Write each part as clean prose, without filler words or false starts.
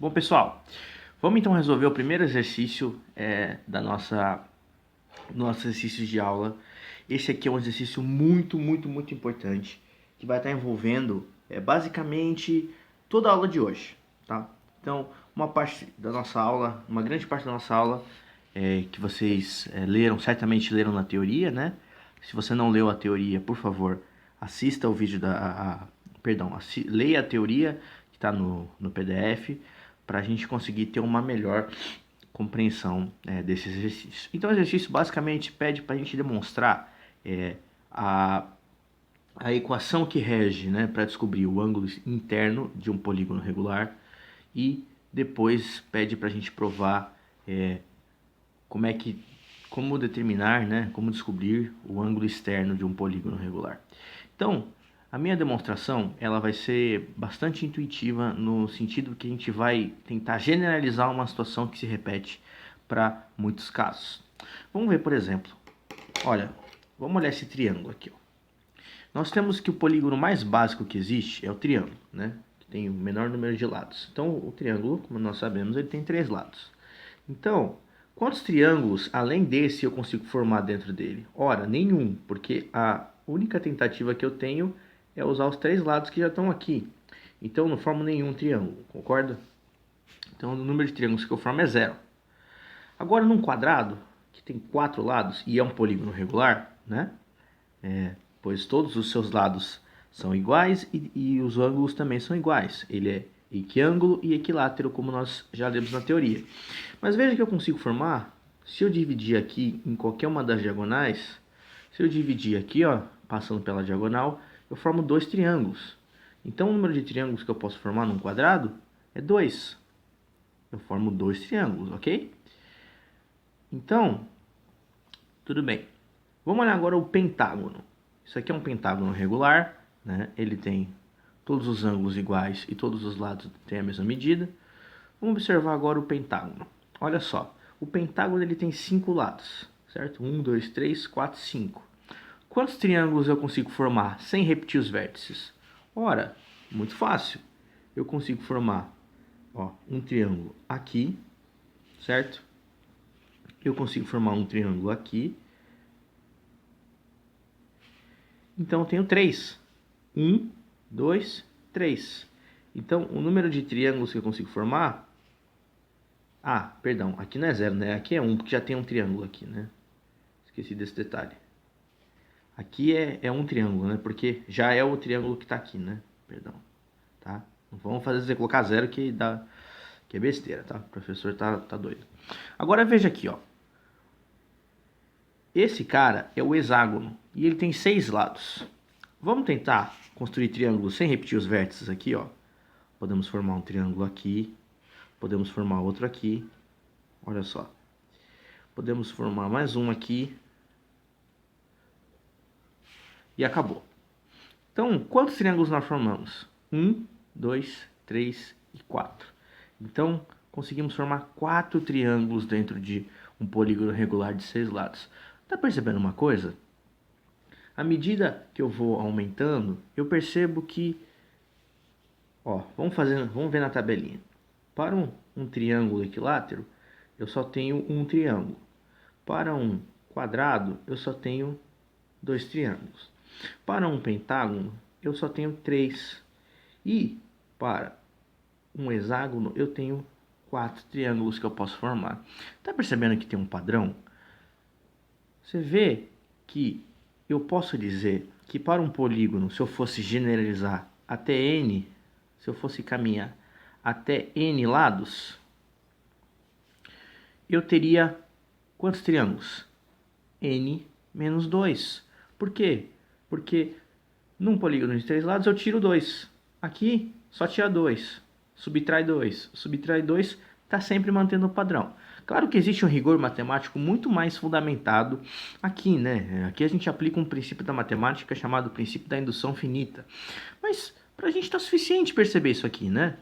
Bom, pessoal, vamos então resolver o primeiro exercício da nosso exercício de aula. Esse aqui é um exercício muito importante, que vai estar envolvendo basicamente toda a aula de hoje, tá? Então, uma grande parte da nossa aula que vocês certamente leram na teoria, né? Se você não leu a teoria, por favor, assista o vídeo leia a teoria que está no PDF, para a gente conseguir ter uma melhor compreensão desse exercício. Então, o exercício basicamente pede para a gente demonstrar a, a equação que rege, né, para descobrir o ângulo interno de um polígono regular, e depois pede para a gente provar como determinar, né, como descobrir o ângulo externo de um polígono regular. Então, a minha demonstração ela vai ser bastante intuitiva no sentido que a gente vai tentar generalizar uma situação que se repete para muitos casos. Vamos ver, por exemplo, olha, vamos olhar esse triângulo aqui. Ó. Nós temos que o polígono mais básico que existe é o triângulo, né? Que tem o menor número de lados. Então, o triângulo, como nós sabemos, ele tem 3 lados. Então, quantos triângulos, além desse, eu consigo formar dentro dele? Ora, nenhum, porque a única tentativa que eu tenho é usar os 3 lados que já estão aqui. Então, eu não formo nenhum triângulo, concorda? Então, o número de triângulos que eu formo é 0. Agora, num quadrado, que tem 4 lados e é um polígono regular, né? Pois todos os seus lados são iguais e os ângulos também são iguais. Ele é equiângulo e equilátero, como nós já lemos na teoria. Mas veja que eu consigo formar, se eu dividir aqui em qualquer uma das diagonais, se eu dividir aqui, ó, passando pela diagonal, eu formo 2 triângulos. Então, o número de triângulos que eu posso formar num quadrado é 2. Eu formo 2 triângulos, ok? Então, tudo bem. Vamos olhar agora o pentágono. Isso aqui é um pentágono regular, né? Ele tem todos os ângulos iguais e todos os lados têm a mesma medida. Vamos observar agora o pentágono. Olha só, o pentágono ele tem 5 lados, certo? 1, 2, 3, 4, 5. Quantos triângulos eu consigo formar sem repetir os vértices? Ora, muito fácil. Eu consigo formar um triângulo aqui, certo? Eu consigo formar um triângulo aqui. Então, eu tenho 3. 1, 2, 3. Então, o número de triângulos que eu consigo formar... Ah, perdão, aqui não é 0, né? Aqui é 1, porque já tem um triângulo aqui, né? Esqueci desse detalhe. Aqui é um triângulo, né? Porque já é o triângulo que está aqui, né? Perdão, tá? Não vamos fazer você colocar 0 que é besteira, tá? O professor tá doido. Agora veja aqui, ó. Esse cara é o hexágono e ele tem 6 lados. Vamos tentar construir triângulos sem repetir os vértices aqui, ó. Podemos formar um triângulo aqui, podemos formar outro aqui. Olha só. Podemos formar mais um aqui. E acabou. Então, quantos triângulos nós formamos? 1, 2, 3 e 4. Então, conseguimos formar 4 triângulos dentro de um polígono regular de 6 lados. Tá percebendo uma coisa? À medida que eu vou aumentando, eu percebo que... Ó, vamos ver na tabelinha. Para um triângulo equilátero, eu só tenho um triângulo. Para um quadrado, eu só tenho 2 triângulos. Para um pentágono, eu só tenho 3. E para um hexágono, eu tenho 4 triângulos que eu posso formar. Tá percebendo que tem um padrão? Você vê que eu posso dizer que para um polígono, se eu fosse generalizar até n, se eu fosse caminhar até n lados, eu teria quantos triângulos? N menos 2. Por quê? Porque num polígono de 3 lados eu tiro 2. Aqui só tira 2. Subtrai 2. Subtrai 2 está sempre mantendo o padrão. Claro que existe um rigor matemático muito mais fundamentado aqui, né? Aqui a gente aplica um princípio da matemática chamado princípio da indução finita. Mas para a gente está suficiente perceber isso aqui, né?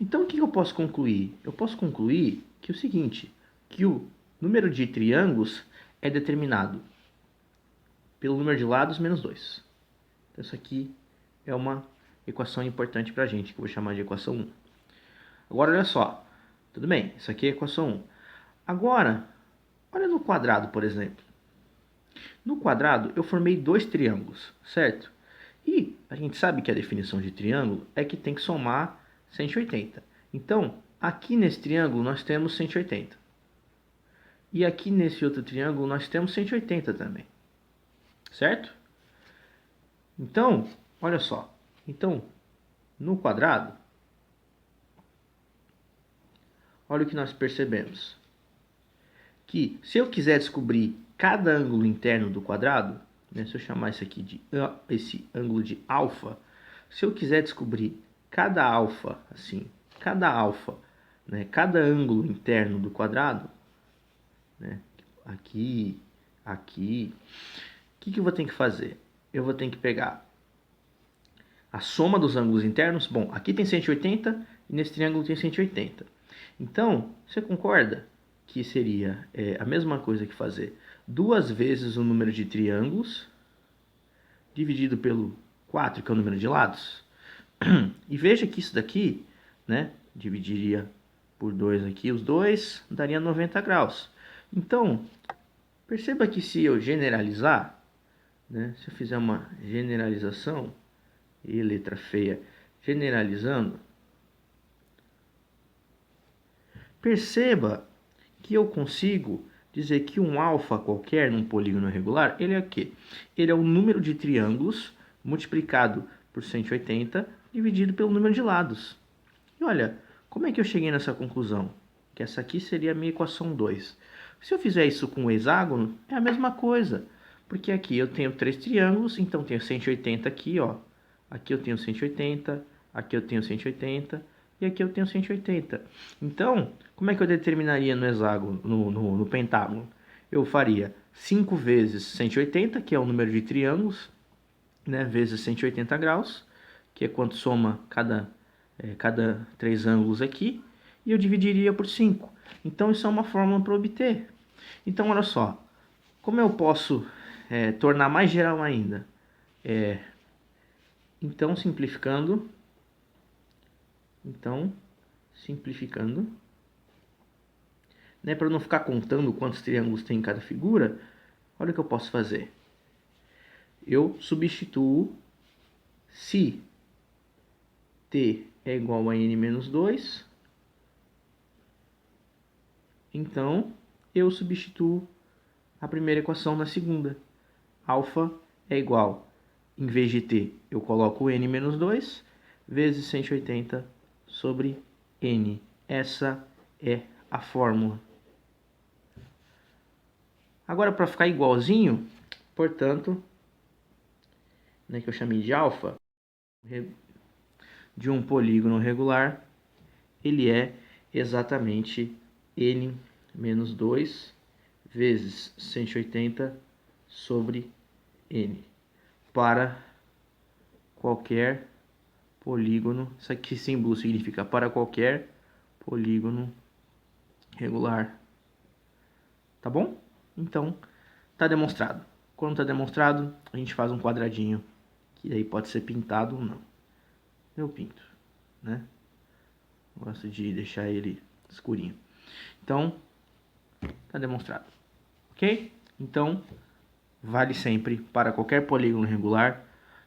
Então o que eu posso concluir? Eu posso concluir que é o seguinte, que o número de triângulos é determinado pelo número de lados menos 2. Então, isso aqui é uma equação importante para a gente, que eu vou chamar de equação 1. Agora, olha só. Tudo bem, isso aqui é a equação 1. Agora, olha no quadrado, por exemplo. No quadrado, eu formei dois triângulos, certo? E a gente sabe que a definição de triângulo é que tem que somar 180. Então, aqui nesse triângulo nós temos 180. E aqui nesse outro triângulo nós temos 180 também. Certo? Então, olha só. Então, no quadrado, olha o que nós percebemos. Que se eu quiser descobrir cada ângulo interno do quadrado, né, se eu chamar isso aqui de esse ângulo de alfa, se eu quiser descobrir cada alfa, assim, cada alfa, né, cada ângulo interno do quadrado, né, aqui, aqui, o que eu vou ter que fazer? Eu vou ter que pegar a soma dos ângulos internos. Bom, aqui tem 180 e nesse triângulo tem 180. Então, você concorda que seria a mesma coisa que fazer duas vezes o número de triângulos dividido pelo 4, que é o número de lados? E veja que isso daqui, né, dividiria por 2 aqui, os dois, daria 90 graus. Então, perceba que se eu generalizar, né, se eu fizer uma generalização, e letra feia, generalizando, perceba que eu consigo dizer que um alfa qualquer num polígono regular, ele é o quê? Ele é o número de triângulos multiplicado por 180 dividido pelo número de lados. E olha, como é que eu cheguei nessa conclusão? Que essa aqui seria a minha equação 2. Se eu fizer isso com o hexágono, é a mesma coisa. Porque aqui eu tenho três triângulos, então tenho 180 aqui, ó. Aqui eu tenho 180, aqui eu tenho 180 e aqui eu tenho 180. Então, como é que eu determinaria no hexágono, no pentágono? Eu faria 5 vezes 180, que é o número de triângulos, né, vezes 180 graus, que é quanto soma cada três ângulos aqui, e eu dividiria por 5. Então, isso é uma fórmula para obter. Então, olha só, como eu posso tornar mais geral ainda? Então, simplificando, né, para não ficar contando quantos triângulos tem em cada figura, olha o que eu posso fazer. Eu substituo se t é igual a n menos 2, então eu substituo a primeira equação na segunda. Alfa é igual, em vez de t, eu coloco n menos 2, vezes 180 sobre n. Essa é a fórmula. Agora, para ficar igualzinho, portanto, né, que eu chamei de alfa, de um polígono regular, ele é exatamente n menos 2 vezes 180 sobre n, para qualquer polígono. Isso aqui símbolo significa para qualquer polígono regular. Tá bom? Então, tá demonstrado. Quando tá demonstrado, a gente faz um quadradinho, que aí pode ser pintado ou não. Eu pinto, né? Gosto de deixar ele escurinho. Então, tá demonstrado. Ok? Então, vale sempre para qualquer polígono regular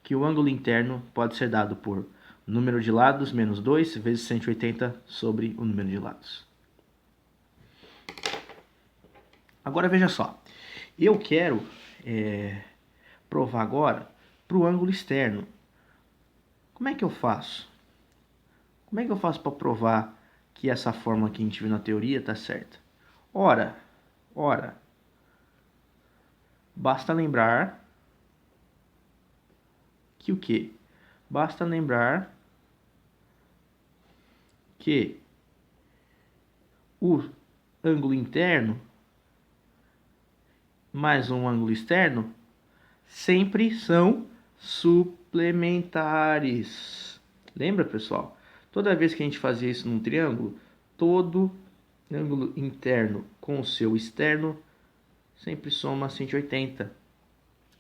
que o ângulo interno pode ser dado por número de lados menos 2 vezes 180 sobre o número de lados. Agora veja só, eu quero provar agora para o ângulo externo. Como é que eu faço? Como é que eu faço para provar que essa fórmula que a gente viu na teoria está certa? Ora, basta lembrar que o quê? Basta lembrar que o ângulo interno mais um ângulo externo sempre são suplementares. Lembra, pessoal? Toda vez que a gente fazia isso num triângulo, todo ângulo interno com o seu externo sempre soma 180.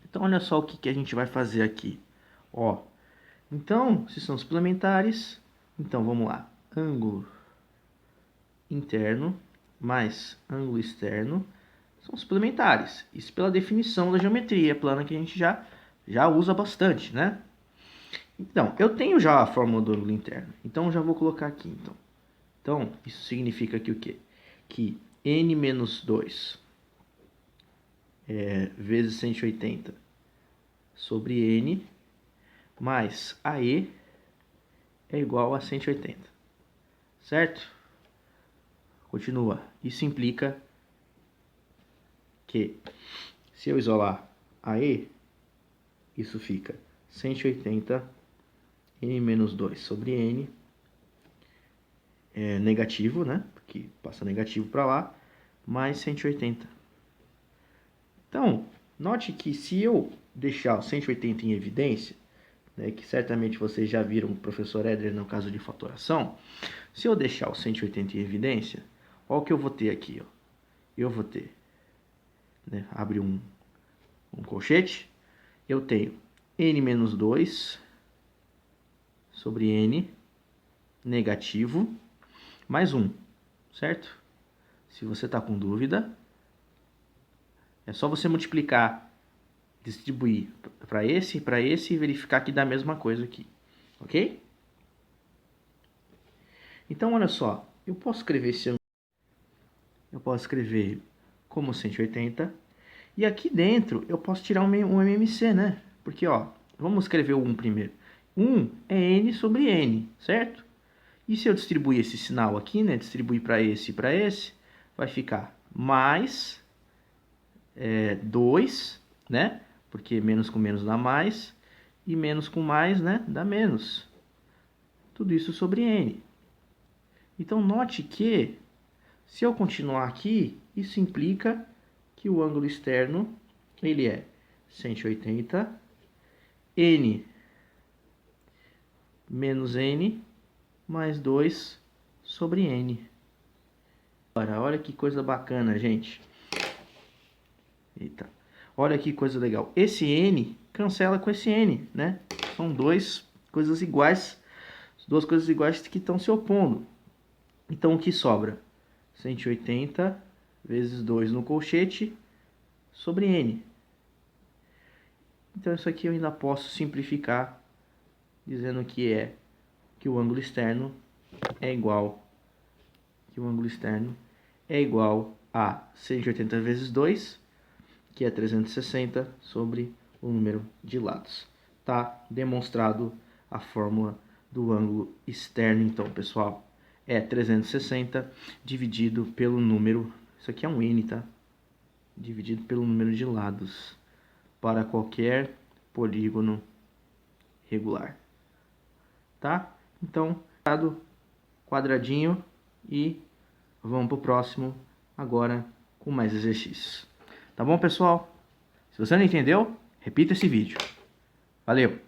Então, olha só o que a gente vai fazer aqui. Ó, então, se são suplementares, então vamos lá. Ângulo interno mais ângulo externo são suplementares. Isso pela definição da geometria plana que a gente já usa bastante, né? Então, eu tenho já a fórmula do ângulo interno. Então, já vou colocar aqui, Então, isso significa que o quê? Que n menos 2 vezes 180 sobre n mais AE é igual a 180. Certo? Continua. Isso implica que se eu isolar AE, isso fica 180 n menos 2 sobre n, negativo, né? Porque passa negativo para lá, mais 180. Então, note que se eu deixar o 180 em evidência, né, que certamente vocês já viram o professor Éder no caso de fatoração, se eu deixar o 180 em evidência, olha o que eu vou ter aqui, ó. Eu vou ter, né, abre um colchete, eu tenho n menos 2 sobre n negativo mais 1, certo? Se você está com dúvida, é só você multiplicar, distribuir para esse e verificar que dá a mesma coisa aqui, ok? Então, olha só, eu posso escrever como 180, e aqui dentro eu posso tirar um MMC, né? Porque, ó, vamos escrever o 1 primeiro. 1 é n sobre n, certo? E se eu distribuir esse sinal aqui, né? Distribuir para esse e para esse, vai ficar mais 2, né? Porque menos com menos dá mais, e menos com mais, né? Dá menos. Tudo isso sobre n. Então, note que, se eu continuar aqui, isso implica que o ângulo externo, ele é 180, n menos n, mais 2 sobre n. Agora, olha que coisa bacana, gente. Eita. Olha que coisa legal. Esse n cancela com esse n, né? São duas coisas iguais que estão se opondo. Então, o que sobra? 180 vezes 2 no colchete sobre n. Então, isso aqui eu ainda posso simplificar dizendo que o ângulo externo é igual a 180 vezes 2, que é 360, sobre o número de lados. Tá demonstrado a fórmula do ângulo externo, então, pessoal. É 360 dividido pelo número, isso aqui é um n, tá? Dividido pelo número de lados para qualquer polígono regular. Tá? Então, quadradinho e vamos para o próximo agora com mais exercícios. Tá bom, pessoal? Se você não entendeu, repita esse vídeo. Valeu!